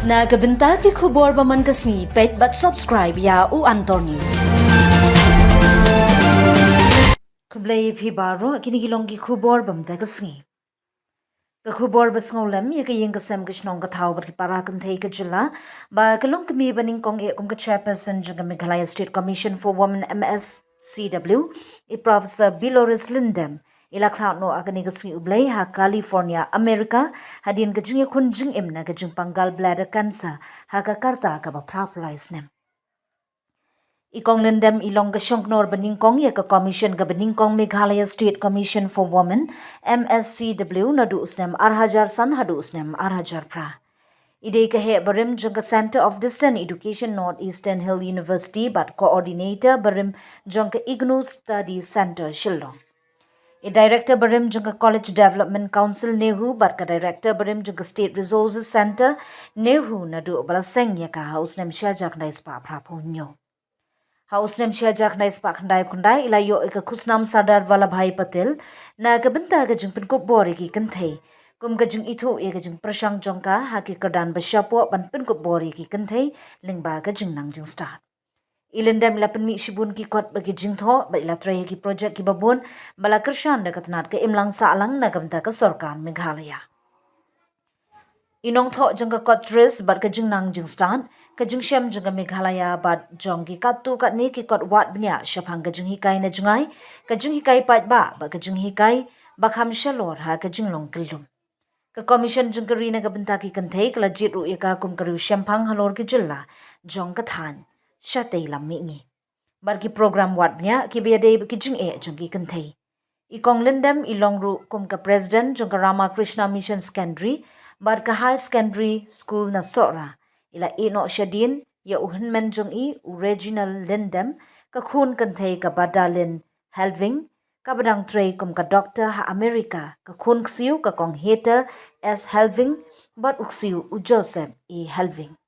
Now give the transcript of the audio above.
Nagabenta ki khubor baman kasni pet but subscribe ya u Antor News. Kublay phi baro kini gilong ki khubor bamta kasni. Ka khubor basngolem ya ka yeng kasam kishnong ka thau bar ki para kan thei ka Jylla ba kalong kami baning kong e kum ka chairperson jang Meghalaya State Commission for Women MSCW i Professor Biloris Lyndem ilakha no agani kasni ublay ha California America hadin ka jing khun jing emna ka jing panggal bladder cancer ha ka karta ka ba praplies nem Ikong Lyndem ilong ka syonknor beningkong ya ka commission ka beningkong Meghalaya State Commission for Women MSCW na duusnem arhajar san hadusnem arhajar pra. Ide ka he barim jang ka Center of Distance Education Northeastern Hill University but coordinator barim jang ka IGNU Study Center Shillong. Director barim jang ka College Development Council Nehu but ka director barim jang ka State Resources Center Nehu na du balaseng ya ka hausnem syajak na ispa prapunyo. Hausnem syajak na ispa khandai ilayo ika khusnam Sardar Vallabhai Patel na kabenta ka jing penkop bori ki kanthei kum ka jing ithu e ka jing prashang jongka haki kadan basyapo ban penkop bori ki kanthei lingba ka jing nang jing start Lyndem la penmi shibun ki kot bagi jing tho ba ila trai ki project ki babun bala kershan da katnat ka imlang sa alang na kabenta ka sorkan Meghalaya Inong tho jang ka kot tres bat ka jing nang jing start ka jing syam jang ka Meghalaya bat jong ki katu kat ni ki kot wat bnya syapang ka jing hikai na jingai ka jing hikai pat ba ka jing hikai bakham shalor ha ka jing long kelum ka commission jang ka rina ka benta ki kanthei kala jit ru eka kum karu syampang halor ki Jylla jong ka than shatei lam mi ngi bar ki program wat bnya ki be dei ki jing e jong ki kanthei Ikong Lyndem ilong ru kum ka president jong ka Rama Krishna Mission Secondary bar ka high secondary school na sora ila ino shadin ya uhin men jong i original Lyndem ka khun kanthei ka badalin helving ka badang trey kum ka doctor ha America ka khun ksiu ka kong hater as helving but uksiu u Joseph e helving